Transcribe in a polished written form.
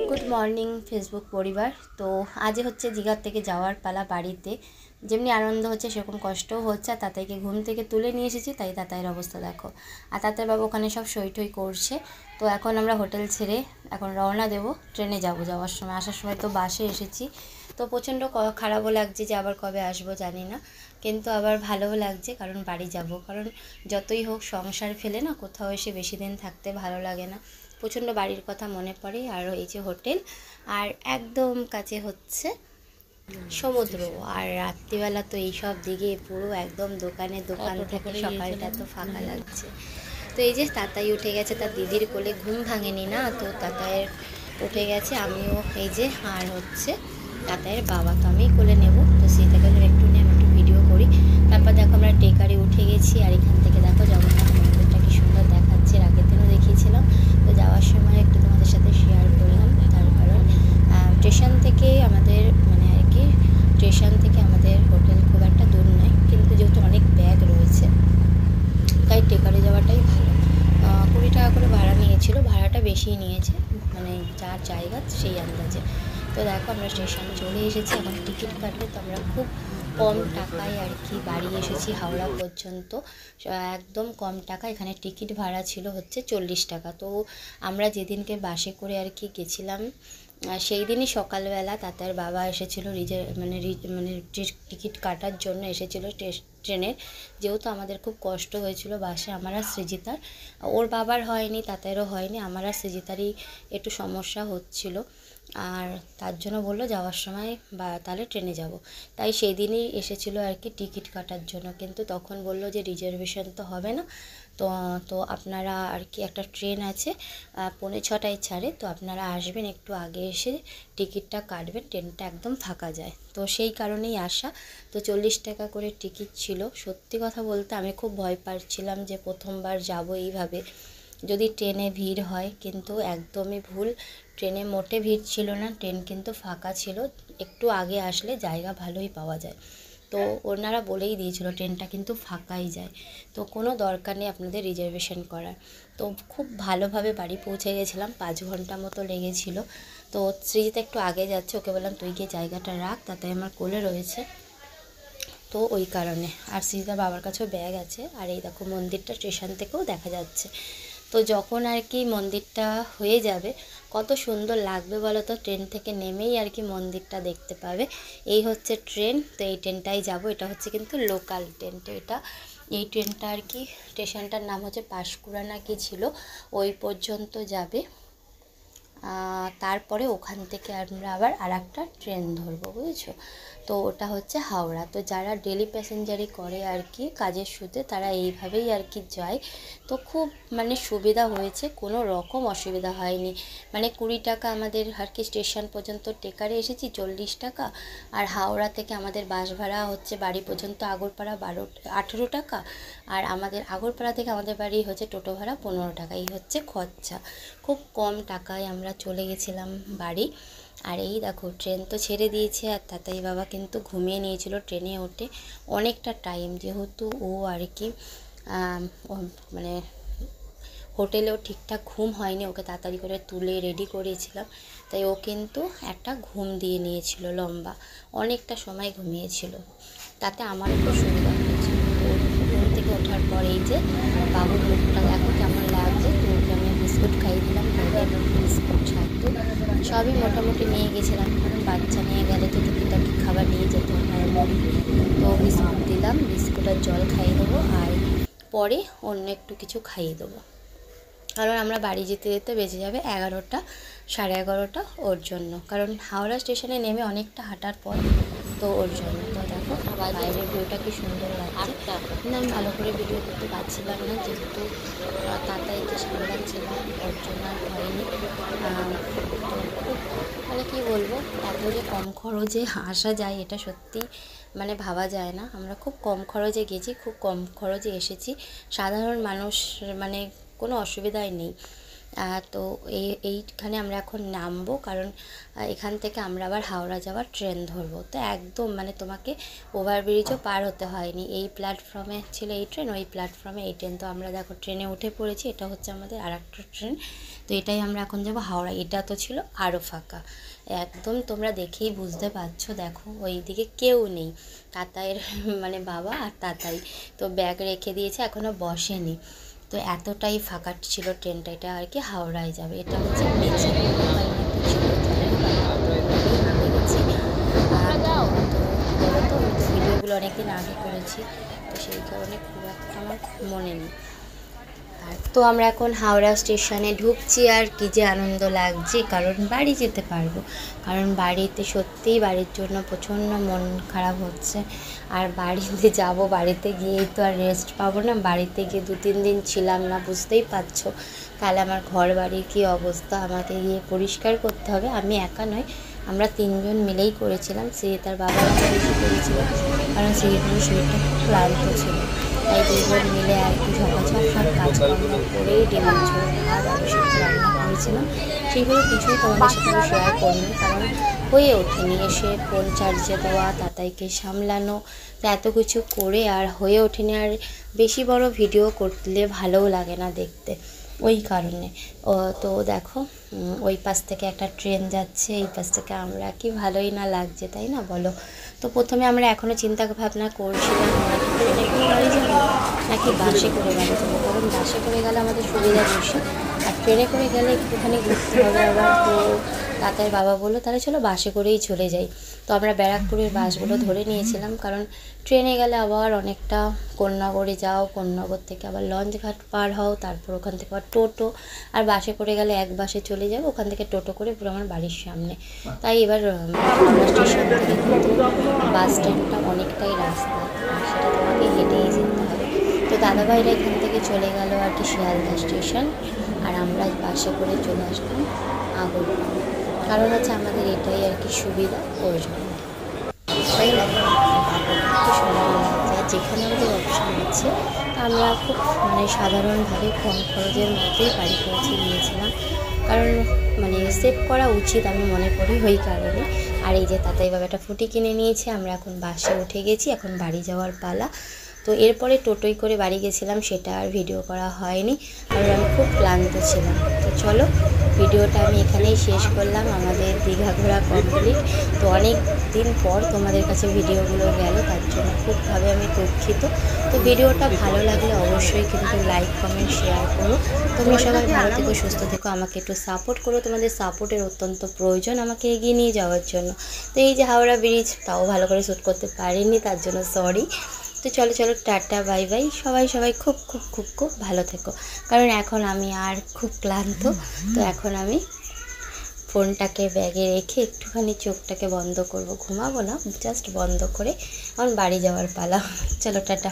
Good morning Facebook পরিবার। তো আজ হচ্ছে দীঘার থেকে যাওয়ার পালা বাড়িতে। যেমনি আনন্দ হচ্ছে সেরকম কষ্টও হচ্ছে। আর তাতাইকে ঘুম থেকে তুলে নিয়ে এসেছি, তাই তাতাইয়ের অবস্থা দেখো। আর তাতাই বাবা ওখানে সব সইটই করছে। তো এখন আমরা হোটেল ছেড়ে এখন রওনা দেব, ট্রেনে যাব। যাওয়ার সময়, আসার সময় তো বাসে এসেছি। তো প্রচণ্ড খারাপও লাগছে যে আবার কবে আসবো জানি না, কিন্তু আবার ভালোও লাগছে কারণ বাড়ি যাব। কারণ যতই হোক সংসার ফেলে না কোথাও এসে বেশি দিন থাকতে ভালো লাগে না, প্রচণ্ড বাড়ির কথা মনে পড়ে। আর এই যে হোটেল, আর একদম কাছে হচ্ছে সমুদ্র। আর রাত্রিবেলা তো এইসব দিকে পুরো একদম দোকানে দোকান থেকে সকালটা তো ফাঁকা লাগছে। তো এই যে তাতাই উঠে গেছে, তার দিদির কোলে, ঘুম ভাঙেনি না, তো তাতাইয়ের উঠে গেছে। আমিও এই যে, আর হচ্ছে তাতাইয়ের বাবা, তো আমি কোলে নেব। তো সেটা গেলে একটু নিয়ে আমি একটু ভিডিও করি। তারপর দেখো আমরা টেকারে উঠে গেছি। আর এখান থেকে দেখো জগন্নাথ মন্দিরটা কি সুন্দর দেখাচ্ছে, এর আগের দিনও দেখিয়েছিলাম। তো যাওয়ার সময় একটু তোমাদের সাথে শেয়ার করলাম, তার কারণ স্টেশন থেকে আমাদের স্টেশন থেকে আমাদের হোটেল খুব একটা দূর নয়, কিন্তু যেহেতু অনেক ব্যাগ রয়েছে তাই টেকারে যাওয়াটাই ভালো। 20 টাকা করে ভাড়া নিয়েছিল, ভাড়াটা বেশিই নিয়েছে, মানে যার জায়গা সেই আন্দাজে। তো দেখো আমরা স্টেশনে চলে এসেছি। এখন টিকিট কাটলে তো আমরা খুব কম টাকায় আর কি বাড়ি এসেছি হাওড়া পর্যন্ত। একদম কম টাকা, এখানে টিকিট ভাড়া ছিল হচ্ছে 40 টাকা। তো আমরা যেদিনকে বাসে করে আর কি গেছিলাম, সেই দিনই সকালবেলা তাতার বাবা এসেছিলো মানে টিকিট কাটার জন্য এসেছিলো ট্রেনের। যেহেতু আমাদের খুব কষ্ট হয়েছিল বাসে, আমার আর সৃজিতার, ওর বাবার হয়নি, তাতারও হয়নি, আমার আর সৃজিতারই একটু সমস্যা হচ্ছিল। আর তার জন্য বললো যাওয়ার সময় বা তাহলে ট্রেনে যাব, তাই সেই দিনই এসেছিলো আর কি টিকিট কাটার জন্য। কিন্তু তখন বললো যে রিজার্ভেশন তো হবে না, তো আপনারা আর কি একটা ট্রেন আছে 5:45 ছাড়ে, তো আপনারা আসবেন একটু আগে এসে টিকিটটা কাটবেন, ট্রেনটা একদম ফাঁকা যায়। তো সেই কারণেই আসা। তো 40 টাকা করে টিকিট ছিল। সত্যি কথা বলতে আমি খুব ভয় পাচ্ছিলাম যে প্রথমবার যাব এইভাবে, যদি ট্রেনে ভিড় হয়, কিন্তু একদমই ভুল। ট্রেনে মোটে ভিড় ছিল না, ট্রেন কিন্তু ফাঁকা ছিল, একটু আগে আসলে জায়গা ভালোই পাওয়া যায়। তো ওনারা বলেই দিয়েছিল ট্রেনটা কিন্তু ফাঁকাই যায়, তো কোনো দরকার নেই আপনাদের রিজার্ভেশন করার। তো খুব ভালোভাবে বাড়ি পৌঁছে গেছিলাম, 5 ঘন্টা মতো লেগেছিল। তো সৃজিতা একটু আগে যাচ্ছে, ওকে বললাম তুই গিয়ে জায়গাটা রাখ, তাতে আমার কোলে রয়েছে, তো ওই কারণে। আর সৃজিতার বাবার কাছেও ব্যাগ আছে। আর এই দেখো মন্দিরটা স্টেশন থেকেও দেখা যাচ্ছে। তো যখন আর কি মন্দিরটা হয়ে যাবে কত সুন্দর লাগবে বলো তো, ট্রেন থেকে নেমেই আর কি মন্দিরটা দেখতে পাবে। এই হচ্ছে ট্রেন, তো এই ট্রেনটাই যাব। এটা হচ্ছে কিন্তু লোকাল ট্রেন। তো এই ট্রেনটা আর কি স্টেশনটার নাম হচ্ছে পাঁশকুড়া না কি ছিল, ওই পর্যন্ত যাবে। তারপরে ওখান থেকে আমরা আবার আরেকটা ট্রেন ধরবো, বুঝেছো। তো ওটা হচ্ছে হাওড়া। তো যারা ডেলি প্যাসেঞ্জারি করে আর কি কাজের সূত্রে, তারা এইভাবেই আর কি যায়। তো খুব মানে সুবিধা হয়েছে, কোনো রকম অসুবিধা হয়নি। মানে 20 টাকা আমাদের আর কি স্টেশন পর্যন্ত টেকারে এসেছি, 40 টাকা। আর হাওড়া থেকে আমাদের বাস ভাড়া হচ্ছে বাড়ি পর্যন্ত আগরপাড়া 18 টাকা। আর আমাদের আগরপাড়া থেকে আমাদের বাড়ি হচ্ছে টোটো ভাড়া 15 টাকা। এই হচ্ছে খরচা, খুব কম টাকায় আমরা চলে গেছিলাম বাড়ি। আর এই দেখো ট্রেন তো ছেড়ে দিয়েছে, আর তাতাই বাবা কিন্তু ঘুমিয়ে নিয়েছিল ট্রেনে ওঠে অনেকটা টাইম, যেহেতু ও আর কি মানে হোটেলেও ঠিকঠাক ঘুম হয়নি, ওকে তাড়াতাড়ি করে তুলে রেডি করেছিলাম, তাই ও কিন্তু একটা ঘুম দিয়ে নিয়েছিল লম্বা, অনেকটা সময় ঘুমিয়েছিল। তাতে আমার একটু সুবিধা হয়েছিল। ঘুম থেকে ওঠার পর এই যে বাবুর মুখটা দেখো কেমন লাগছে, তো ওকে আমি বিস্কুট খাইয়ে দিলাম, বিস্কুট ছাড়তো সবই মোটামুটি নিয়ে গেছিলাম, কারণ বাচ্চা নিয়ে গেলে তো টুকিটাকি খাবার নিয়ে যেতে হয়, মুড়ি। তো বিস্কুট দিলাম, বিস্কুট আর জল খাইয়ে দেবো, আর পরে অন্য একটু কিছু খাইয়ে দেবো, কারণ আমরা বাড়ি যেতে যেতে বেজে যাবে 11টা 11:30 ওর জন্য, কারণ হাওড়া স্টেশনে নেমে অনেকটা হাঁটার পর, তো ওর জন্য। তো দেখো বাইরের ভিউটা কি সুন্দর লাগছে, কিন্তু আমি ভালো করে ভিডিও করতে পারছিলাম না, যেহেতু তাতাইকে সামলাচ্ছিলাম, ওর জন্য আর হয়নি। তো খুব মানে কী বলবো, এত যে কম খরচে আসা যায় এটা সত্যি মানে ভাবা যায় না। আমরা খুব কম খরচে গেছি, খুব কম খরচে এসেছি, সাধারণ মানুষ মানে কোনো অসুবিধাই নেই। তো এইখানে আমরা এখন নামবো, কারণ এখান থেকে আমরা আবার হাওড়া যাওয়ার ট্রেন ধরবো। তো একদম মানে তোমাকে ওভারব্রিজও পার হতে হয়নি, এই প্ল্যাটফর্মে ছিল এই ট্রেন, ওই প্ল্যাটফর্মে এই ট্রেন। তো আমরা দেখো ট্রেনে উঠে পড়েছি, এটা হচ্ছে আমাদের আরেকটা ট্রেন। তো এটাই আমরা এখন যাবো হাওড়া। এটা তো ছিল আরও ফাঁকা একদম, তোমরা দেখেই বুঝতে পারছো। দেখো ওইদিকে কেউ নেই, তাতাইয়ের মানে বাবা আর তাতাই তো ব্যাগ রেখে দিয়েছে, এখনও বসেনি। তো এতটাই ফাঁকা ছিল ট্রেনটা, এটা আর কি হাওড়ায় যাবে। এটা হচ্ছে মেচে ছিল, নামে গেছি। আর তো ভিডিওগুলো অনেকদিন আগে করেছি, তো সেই কারণে খুব একটা আমার মনে নেই। তো আমরা এখন হাওড়া স্টেশনে ঢুকছি, আর কি যে আনন্দ লাগছে, কারণ বাড়ি যেতে পারবো। কারণ বাড়িতে সত্যিই বাড়ির জন্য প্রচণ্ড মন খারাপ হচ্ছে। আর বাড়িতে যাব, বাড়িতে গিয়েই তো আর রেস্ট পাবো না। বাড়িতে গিয়ে 2-3 দিন ছিলাম না, বুঝতেই পারছো তাহলে আমার ঘর বাড়ির কী অবস্থা। আমাকে গিয়ে পরিষ্কার করতে হবে। আমি একা নয়, আমরা 3 জন মিলেই করেছিলাম। সে তার বাবা বেশি করেছিল, কারণ সেখানে শরীরটা খুব ক্লান্ত ছিল। তাই 2 জন মিলে আর কি ঝপাঝপ সব কাজকর্ম করেই ডিমের ঝোল ভাত আলু সেদ্ধ রান্না করেছিলাম। সেগুলো কিছুই তোমাদের সাথে আমি শেয়ার করিনি, কারণ হয়ে ওঠেনি। এসে ফোন চার্জে দেওয়া, তাতাইকে সামলানো, তো এত কিছু করে আর হয়ে ওঠেনি। আর বেশি বড় ভিডিও করলে ভালোও লাগে না দেখতে, ওই কারণে। তো দেখো ওই পাশ থেকে একটা ট্রেন যাচ্ছে, এই পাশ থেকে আমরা, কি ভালোই না লাগছে তাই না বলো। তো প্রথমে আমরা এখনও চিন্তা ভাবনা করছিলাম নাকি ট্রেনে করে বাড়ি যাবো নাকি বাসে করে বাড়ি যাবো। কারণ বাসে করে গেলে আমাদের সুবিধা বেশি, আর ট্রেনে করে গেলে একটুখানি ঘুরতে হবে আবার। তো তাতার বাবা বললো তাহলে চলো বাসে করেই চলে যাই। তো আমরা ব্যারাকপুরের বাসগুলো ধরে নিয়েছিলাম, কারণ ট্রেনে গেলে আবার অনেকটা কন্যাগড়ে যাও, কন্যাগড় থেকে আবার লঞ্চঘাট পার হও, তারপর ওখান থেকে আবার টোটো। আর বাসে করে গেলে এক বাসে চলে যাবো, ওখান থেকে টোটো করে পুরো আমার বাড়ির সামনে। তাই এবার হাওড়া স্টেশন থেকে কিন্তু বাস স্ট্যান্ডটা অনেকটাই রাস্তা, আর সেটা তোমাকে হেঁটেই যেতে হবে। তো দাদাভাইরা এখান থেকে চলে গেল আর কি শিয়ালদা স্টেশন, আর আমরা বাসে করে চলে আসলাম আগরতলা। কারণ হচ্ছে আমাদের এটাই আর কি সুবিধা, ওর জন্য। তাই না, যেখানে আমাদের অপশান আছে আমরা খুব মানে সাধারণভাবে কম খরচের মধ্যেই বাড়ি পৌঁছে গিয়েছিলাম, কারণ মানে সেভ করা উচিত আমি মনে করি ওই কারণে। আর এই যে তাতাই বাবাটা ফুটি কিনে নিয়েছে, আমরা এখন বাসে উঠে গেছি, এখন বাড়ি যাওয়ার পালা। তো এরপরে টোটোই করে বাড়ি গেছিলাম, সেটা আর ভিডিও করা হয়নি, কারণ আমি খুব ক্লান্ত ছিলাম। তো চলো ভিডিওটা আমি এখানেই শেষ করলাম। আমাদের দীঘা ঘোরা কমপ্লিট। তো অনেক দিন পর তোমাদের কাছে ভিডিওগুলো গেল, তার জন্য খুবভাবে আমি দুঃখিত। তো ভিডিওটা ভালো লাগলে অবশ্যই কিন্তু লাইক কমেন্ট শেয়ার করো। তোমরা সবাই ভালো থেকো, সুস্থ থেকো, আমাকে একটু সাপোর্ট করো। তোমাদের সাপোর্টের অত্যন্ত প্রয়োজন আমাকে এগিয়ে নিয়ে যাওয়ার জন্য। তো এই যে হাওড়া ব্রিজ, তাও ভালো করে শ্যুট করতে পারিনি, তার জন্য সরি। তো চলো চলো টাটা বাই বাই, সবাই খুব খুব খুব খুব ভালো থেকো। কারণ এখন আমি আর খুব ক্লান্ত, তো এখন আমি ফোনটাকে ব্যাগে রেখে একটুখানি চোখটাকে বন্ধ করব, ঘুমাবো না, জাস্ট বন্ধ করে এখন বাড়ি যাওয়ার পালা। চলো টাটা।